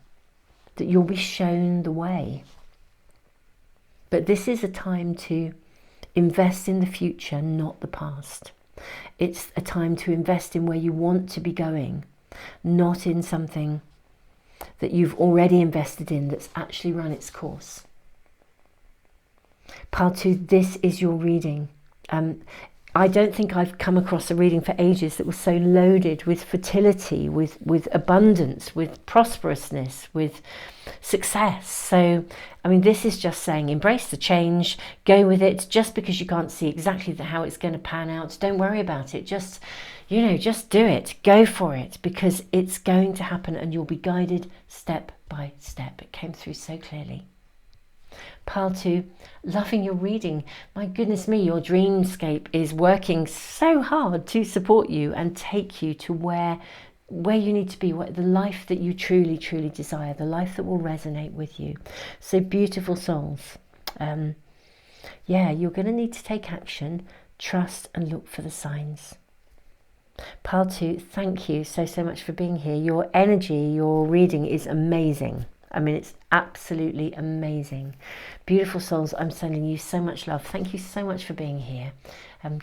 Speaker 1: that you'll be shown the way. But this is a time to invest in the future, not the past. It's a time to invest in where you want to be going, not in something that you've already invested in that's actually run its course. Pile 2, this is your reading. I don't think I've come across a reading for ages that was so loaded with fertility, with abundance, with prosperousness, with success. So, I mean, this is just saying embrace the change, go with it. Just because you can't see exactly how it's going to pan out, don't worry about it. Just, you know, just do it, go for it, because it's going to happen and you'll be guided step by step. It came through so clearly. Pile 2, loving your reading. My goodness me, your dreamscape is working so hard to support you and take you to where you need to be, the life that you truly, truly desire, the life that will resonate with you. So beautiful souls. Yeah, you're going to need to take action, trust and look for the signs. Pile 2, thank you so much for being here. Your energy, your reading is amazing. I mean, it's absolutely amazing. Beautiful souls, I'm sending you so much love. Thank you so much for being here.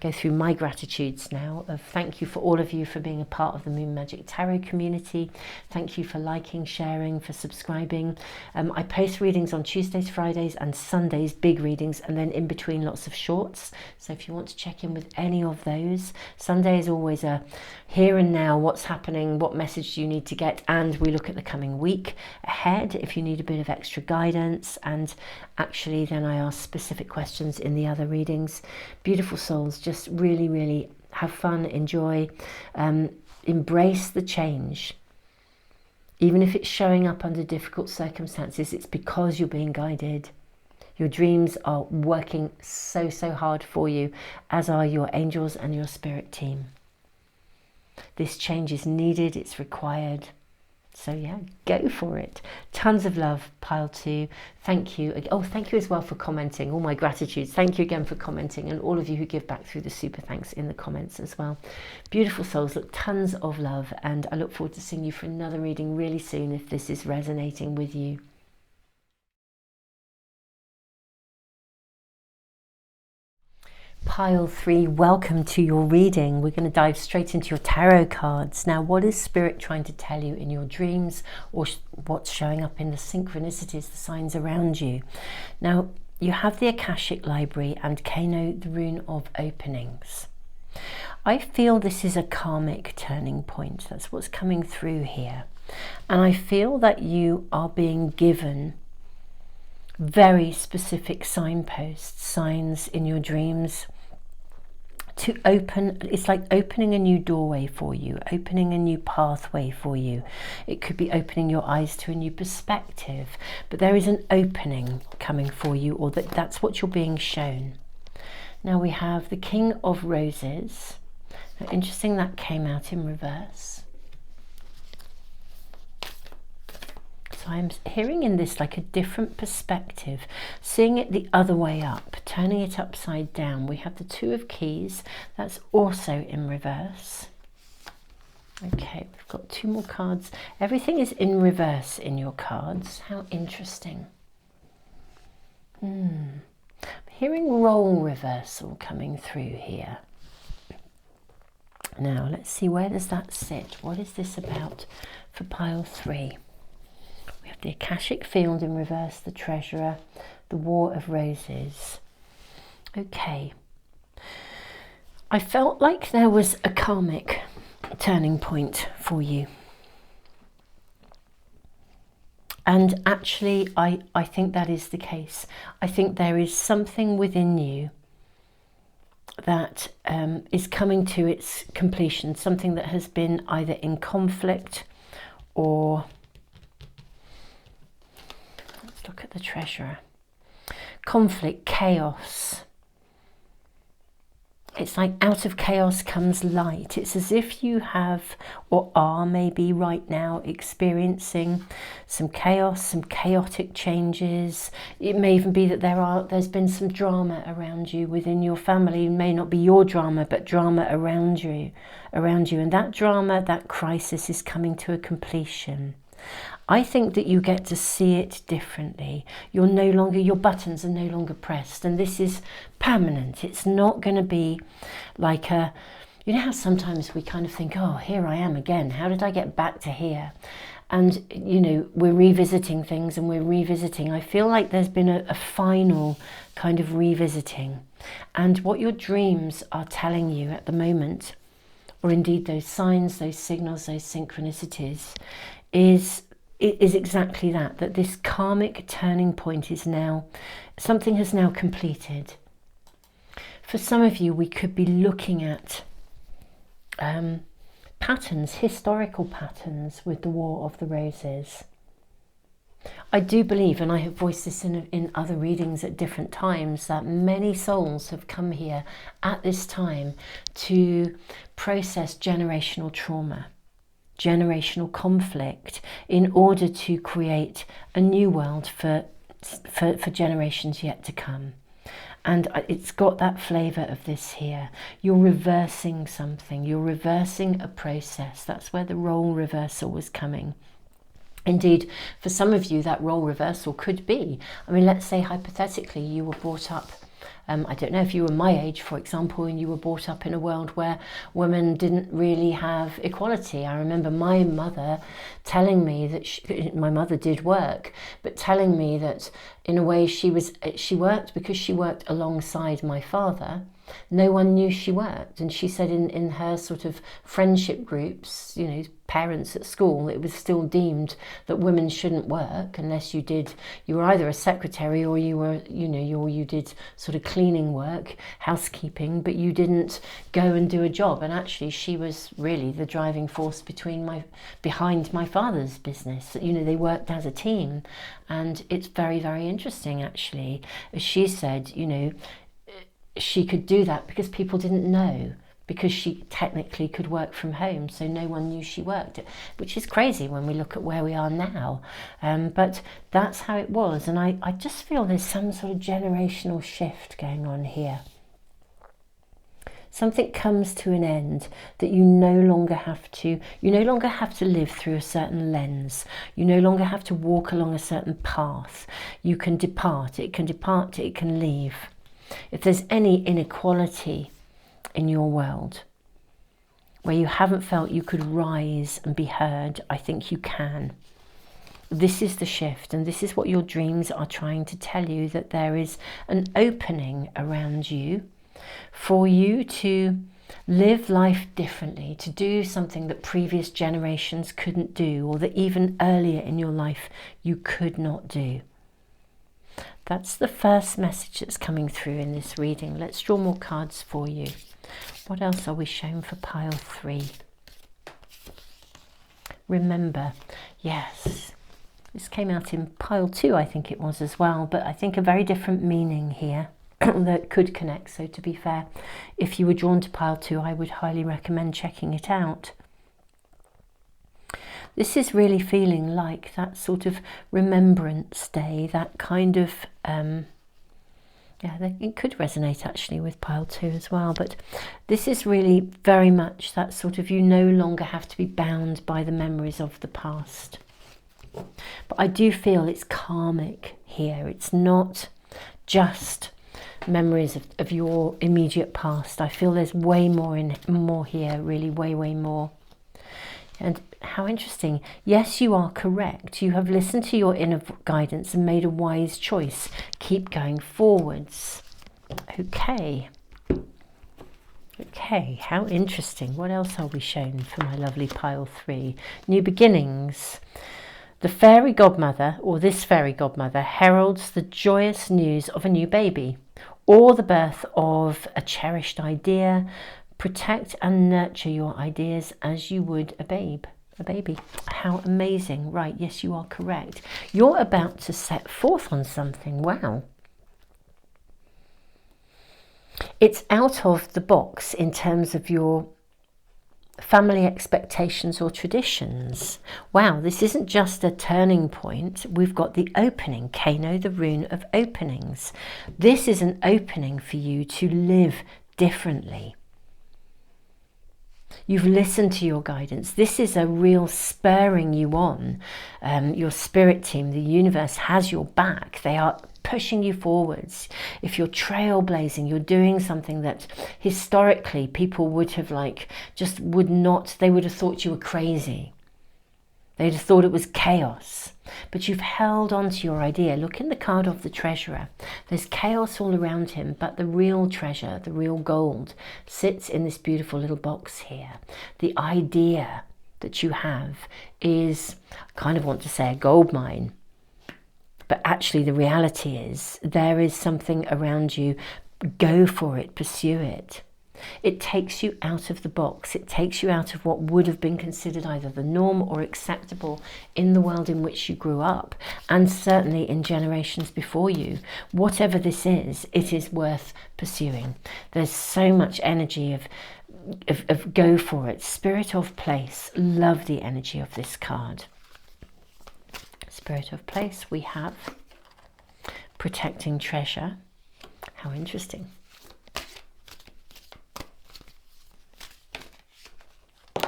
Speaker 1: Go through my gratitudes now. Thank you for all of you for being a part of the Moon Magic Tarot community. Thank you for liking, sharing, for subscribing. I post readings on Tuesdays, Fridays and Sundays, big readings, and then in between lots of shorts. So if you want to check in with any of those, Sunday is always a here and now, what's happening, what message do you need to get, and we look at the coming week ahead if you need a bit of extra guidance, and actually then I ask specific questions in the other readings. Beautiful souls, just really, really have fun, enjoy, embrace the change. Even if it's showing up under difficult circumstances, it's because you're being guided. Your dreams are working so, so hard for you, as are your angels and your spirit team. This change is needed, it's required. So yeah, go for it. Tons of love, pile 2. Thank you. Oh, thank you as well for commenting. All my gratitudes. Thank you again for commenting, and all of you who give back through the super thanks in the comments as well. Beautiful souls, look, tons of love, and I look forward to seeing you for another reading really soon if this is resonating with you. Pile 3, welcome to your reading. We're going to dive straight into your tarot cards. Now, what is Spirit trying to tell you in your dreams, or what's showing up in the synchronicities, the signs around you? Now, you have the Akashic Library and Kano, the Rune of Openings. I feel this is a karmic turning point. That's what's coming through here. And I feel that you are being given very specific signposts, signs in your dreams to open. It's like opening a new doorway for you, opening a new pathway for you. It could be opening your eyes to a new perspective, but there is an opening coming for you, or that's what you're being shown. Now we have the King of Roses. Now, interesting, that came out in reverse. So I'm hearing in this like a different perspective, seeing it the other way up, turning it upside down. We have the Two of Keys, that's also in reverse. Okay, we've got 2 more cards. Everything is in reverse in your cards. How interesting. I'm hearing role reversal coming through here. Now let's see, where does that sit? What is this about for pile 3? We have the Akashic Field in reverse, the Treasurer, the War of Roses. Okay. I felt like there was a karmic turning point for you. And actually, I think that is the case. I think there is something within you that is coming to its completion, something that has been either in conflict or... Let's look at the Treasurer. Conflict, chaos. It's like out of chaos comes light. It's as if you have, or are maybe right now, experiencing some chaos, some chaotic changes. It may even be that there's been some drama around you within your family. It may not be your drama, but drama around you. And that drama, that crisis is coming to a completion. I think that you get to see it differently. You're no longer, your buttons are no longer pressed, and this is permanent. It's not going to be like a, you know how sometimes we kind of think, oh, here I am again. How did I get back to here? And, you know, we're revisiting things and we're revisiting. I feel like there's been a final kind of revisiting. And what your dreams are telling you at the moment, or indeed those signs, those signals, those synchronicities, is exactly that this karmic turning point is now, something has now completed. For some of you, we could be looking at patterns, historical patterns with the War of the Roses. I do believe, and I have voiced this in other readings at different times, that many souls have come here at this time to process generational trauma, generational conflict, in order to create a new world for generations yet to come. And it's got that flavour of this here. You're reversing something. You're reversing a process. That's where the role reversal was coming. Indeed, for some of you, that role reversal could be, I mean, let's say hypothetically you were brought up, I don't know if you were my age, for example, and you were brought up in a world where women didn't really have equality. I remember my mother telling me that my mother did work, but telling me that in a way she worked because she worked alongside my father. No one knew she worked. And she said in her sort of friendship groups, you know, parents at school, it was still deemed that women shouldn't work unless you were either a secretary or you were, you know, or you did sort of cleaning work, housekeeping, but you didn't go and do a job. And actually she was really the driving force behind my father's business. You know, they worked as a team. And it's very, very interesting, actually. As she said, you know, she could do that because people didn't know, because she technically could work from home, so no one knew she worked, which is crazy when we look at where we are now. But that's how it was. And I just feel there's some sort of generational shift going on here. Something comes to an end that you no longer have to live through a certain lens. You no longer have to walk along a certain path. You can depart. It can leave. If there's any inequality in your world where you haven't felt you could rise and be heard, I think you can. This is the shift, and this is what your dreams are trying to tell you, that there is an opening around you for you to live life differently, to do something that previous generations couldn't do, or that even earlier in your life you could not do. That's the first message that's coming through in this reading. Let's draw more cards for you. What else are we shown for pile 3? Remember, yes. This came out in pile 2, I think it was as well, but I think a very different meaning here that could connect. So to be fair, if you were drawn to pile 2, I would highly recommend checking it out. This is really feeling like that sort of Remembrance Day, that kind of, it could resonate actually with pile 2 as well, but this is really very much that sort of, you no longer have to be bound by the memories of the past. But I do feel it's karmic here. It's not just memories of your immediate past. I feel there's way more here, really way more. And how interesting. Yes, you are correct. You have listened to your inner guidance and made a wise choice. Keep going forwards. Okay, how interesting. What else are we shown for my lovely pile 3? New beginnings. The fairy godmother, or this fairy godmother, heralds the joyous news of a new baby, or the birth of a cherished idea. Protect and nurture your ideas as you would a baby. How amazing. Right, yes, you are correct. You're about to set forth on something. Wow. It's out of the box in terms of your family expectations or traditions. Wow, this isn't just a turning point. We've got the opening, Kano, the rune of openings. This is an opening for you to live differently. You've listened to your guidance. This is a real spurring you on. Your spirit team, the universe, has your back. They are pushing you forwards. If you're trailblazing, you're doing something that historically people would have they would have thought you were crazy. They'd have thought it was chaos. But you've held on to your idea. Look in the card of the treasurer. There's chaos all around him, but the real treasure, the real gold, sits in this beautiful little box here. The idea that you have is, I kind of want to say, a gold mine. But actually the reality is there is something around you. Go for it, pursue it. It takes you out of the box. It takes you out of what would have been considered either the norm or acceptable in the world in which you grew up, and certainly in generations before you. Whatever this is, it is worth pursuing. There's so much energy of go for it. Spirit of place. Love the energy of this card. Spirit of place. We have protecting treasure. How interesting.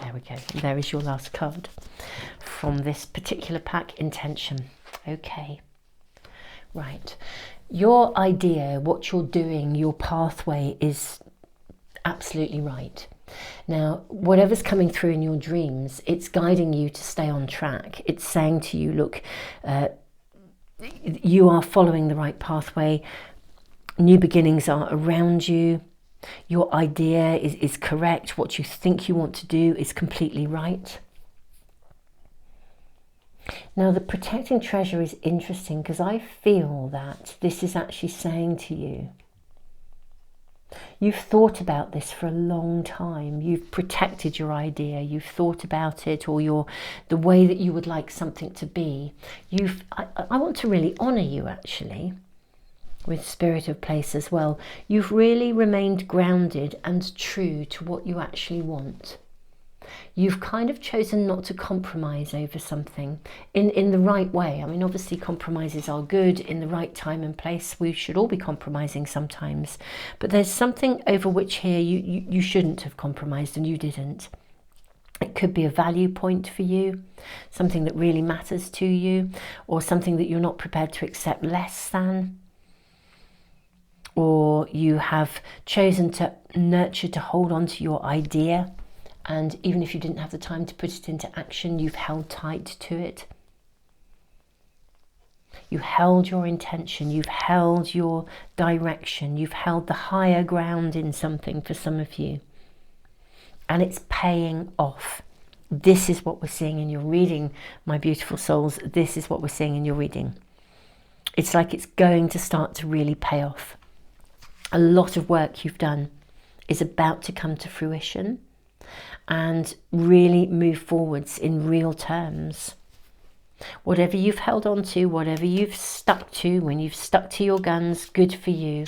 Speaker 1: There we go. There is your last card from this particular pack, Intention. Okay. Right. Your idea, what you're doing, your pathway is absolutely right. Now, whatever's coming through in your dreams, it's guiding you to stay on track. It's saying to you, look, you are following the right pathway. New beginnings are around you. Your idea is correct. What you think you want to do is completely right. Now, the protecting treasure is interesting because I feel that this is actually saying to you, you've thought about this for a long time. You've protected your idea. You've thought about it, or the way that you would like something to be. I want to really honour you, actually, with Spirit of Place as well. You've really remained grounded and true to what you actually want. You've kind of chosen not to compromise over something in the right way. I mean, obviously compromises are good in the right time and place. We should all be compromising sometimes. But there's something over which here you shouldn't have compromised, and you didn't. It could be a value point for you, something that really matters to you, or something that you're not prepared to accept less than. Or you have chosen to nurture, to hold on to your idea. And even if you didn't have the time to put it into action, you've held tight to it. You held your intention, you've held your direction, you've held the higher ground in something for some of you. And it's paying off. This is what we're seeing in your reading, my beautiful souls. This is what we're seeing in your reading. It's like it's going to start to really pay off. A lot of work you've done is about to come to fruition and really move forwards in real terms. Whatever you've held on to, whatever you've stuck to, when you've stuck to your guns, good for you.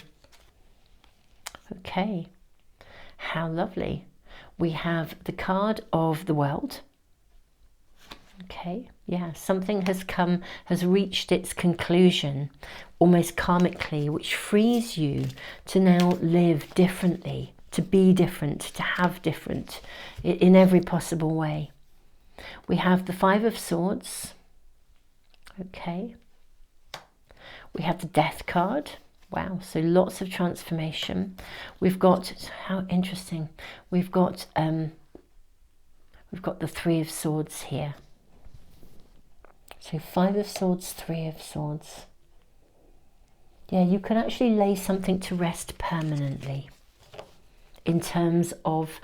Speaker 1: Okay, how lovely. We have the card of the world. Okay, yeah, something has reached its conclusion, almost karmically, which frees you to now live differently, to be different, to have different in every possible way. We have the Five of Swords. Okay. We have the Death card. Wow, so lots of transformation. We've got, how interesting, we've got the Three of Swords here. So Five of Swords, Three of Swords. Yeah, you can actually lay something to rest permanently in terms of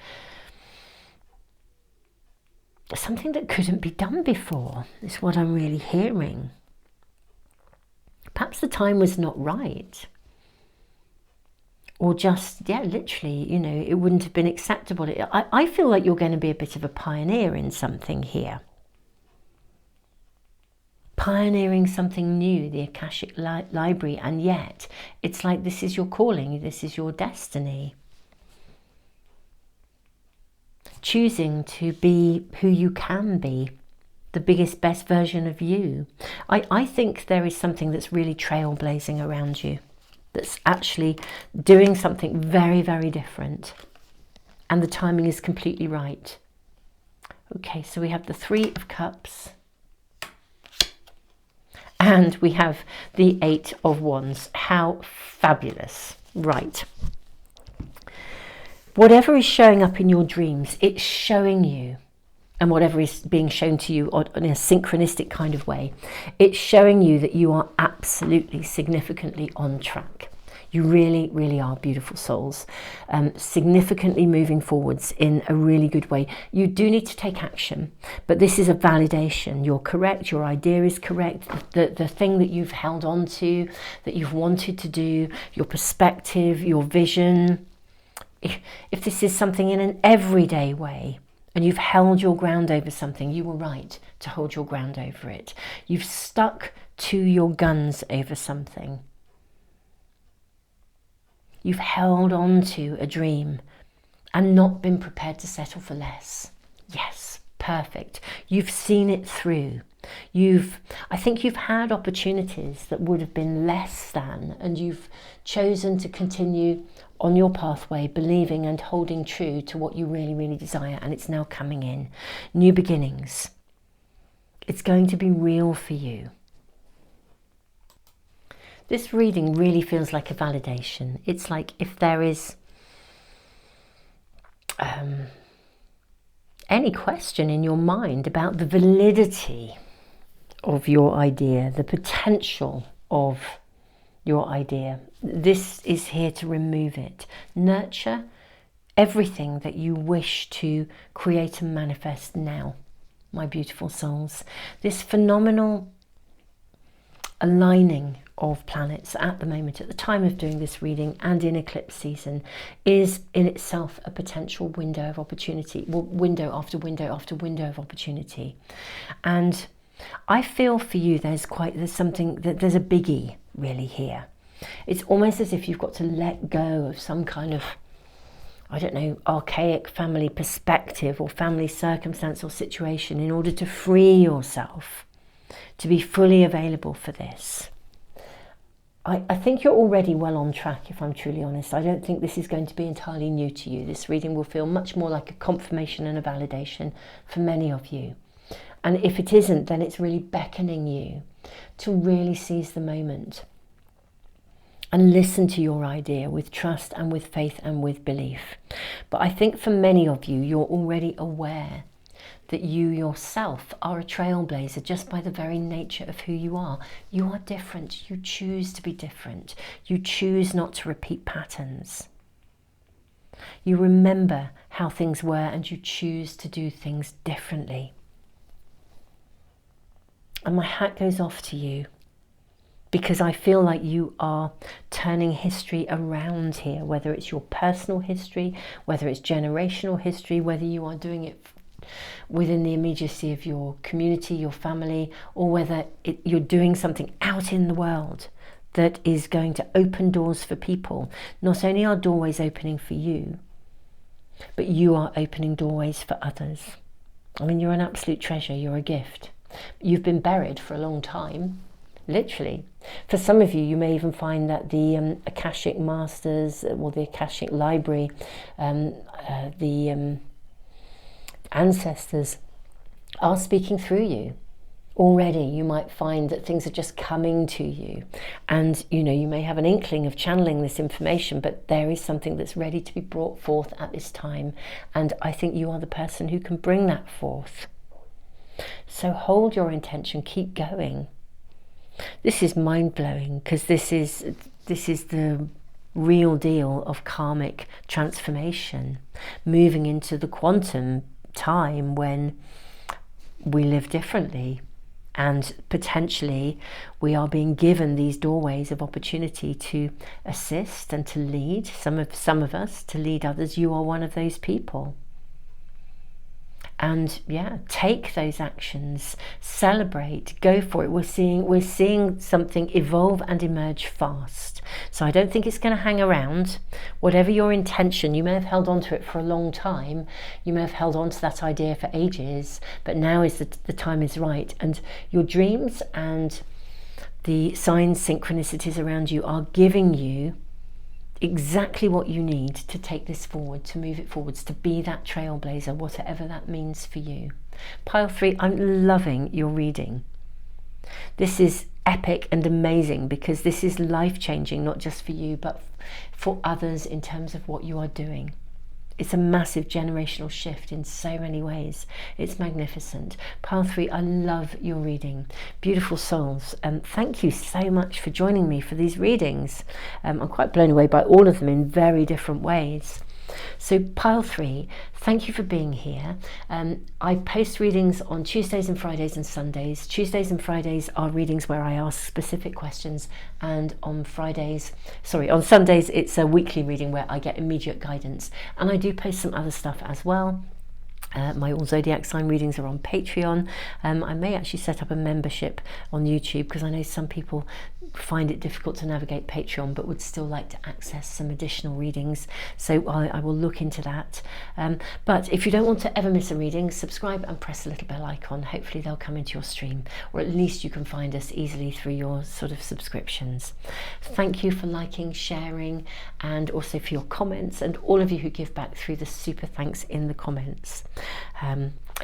Speaker 1: something that couldn't be done before, is what I'm really hearing. Perhaps the time was not right. Or just, yeah, literally, you know, it wouldn't have been acceptable. I feel like you're going to be a bit of a pioneer in something here. Pioneering something new, the Akashic Library, and yet it's like this is your calling, this is your destiny. Choosing to be who you can be, the biggest, best version of you. I think there is something that's really trailblazing around you, that's actually doing something very, very different. And the timing is completely right. Okay, so we have the Three of Cups. And we have the Eight of Wands. How fabulous. Right. Whatever is showing up in your dreams, it's showing you, and whatever is being shown to you in a synchronistic kind of way, it's showing you that you are absolutely significantly on track. You really, really are, beautiful souls, significantly moving forwards in a really good way. You do need to take action, but this is a validation. You're correct, your idea is correct, the thing that you've held on to, that you've wanted to do, your perspective, your vision. If this is something in an everyday way, and you've held your ground over something, you were right to hold your ground over it. You've stuck to your guns over something. You've held on to a dream and not been prepared to settle for less. Yes, perfect. You've seen it through. I think you've had opportunities that would have been less than, and you've chosen to continue on your pathway, believing and holding true to what you really, really desire, and it's now coming in. New beginnings. It's going to be real for you. This reading really feels like a validation. It's like if there is any question in your mind about the validity of your idea, the potential of your idea. This is here to remove it. Nurture everything that you wish to create and manifest now, my beautiful souls. This phenomenal aligning of planets at the moment, at the time of doing this reading and in eclipse season, is in itself a potential window of opportunity, well, window after window after window of opportunity. And I feel for you there's something, that there's a biggie really here. It's almost as if you've got to let go of some kind of, I don't know, archaic family perspective or family circumstance or situation in order to free yourself to be fully available for this. I think you're already well on track, if I'm truly honest. I don't think this is going to be entirely new to you. This reading will feel much more like a confirmation and a validation for many of you. And if it isn't, then it's really beckoning you to really seize the moment and listen to your idea with trust and with faith and with belief. But I think for many of you, you're already aware that you yourself are a trailblazer just by the very nature of who you are. You are different. You choose to be different. You choose not to repeat patterns. You remember how things were and you choose to do things differently. And my hat goes off to you, because I feel like you are turning history around here, whether it's your personal history, whether it's generational history, whether you are doing it within the immediacy of your community, your family, or whether you're doing something out in the world that is going to open doors for people. Not only are doorways opening for you, but you are opening doorways for others. I mean, you're an absolute treasure, you're a gift. You've been buried for a long time, literally. For some of you, you may even find that the Akashic Masters, or the Akashic Library, the ancestors are speaking through you. Already you might find that things are just coming to you, and you know, you may have an inkling of channeling this information, but there is something that's ready to be brought forth at this time, and I think you are the person who can bring that forth. So hold your intention, keep going. This is mind-blowing, because this is the real deal of karmic transformation, moving into the quantum time when we live differently, and potentially we are being given these doorways of opportunity to assist and to lead some of us, to lead others. You are one of those people. And yeah, take those actions, celebrate, go for it. We're seeing something evolve and emerge fast. So I don't think it's going to hang around. Whatever your intention, you may have held on to it for a long time. You may have held on to that idea for ages, but now is the time is right. And your dreams and the signs, synchronicities around you are giving you exactly what you need to take this forward, to move it forwards, to be that trailblazer, whatever that means for you. Pile 3, I'm loving your reading. This is epic and amazing, because this is life-changing, not just for you, but for others in terms of what you are doing. It's a massive generational shift in so many ways. It's magnificent. Pile 3, I love your reading. Beautiful souls. Thank you so much for joining me for these readings. I'm quite blown away by all of them in very different ways. So Pile 3, thank you for being here. I post readings on Tuesdays and Fridays and Sundays. Tuesdays and Fridays are readings where I ask specific questions, and on Sundays it's a weekly reading where I get immediate guidance, and I do post some other stuff as well. My all zodiac sign readings are on Patreon. I may actually set up a membership on YouTube, because I know some people find it difficult to navigate Patreon but would still like to access some additional readings, so I will look into that. But if you don't want to ever miss a reading, subscribe and press the little bell icon. Hopefully they'll come into your stream, or at least you can find us easily through your sort of subscriptions. Thank you for liking, sharing, and also for your comments, and all of you who give back through the super thanks in the comments.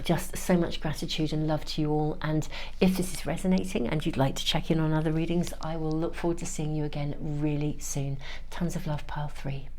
Speaker 1: Just so much gratitude and love to you all, and if this is resonating and you'd like to check in on other readings, I will look forward to seeing you again really soon. Tons of love, Pile 3.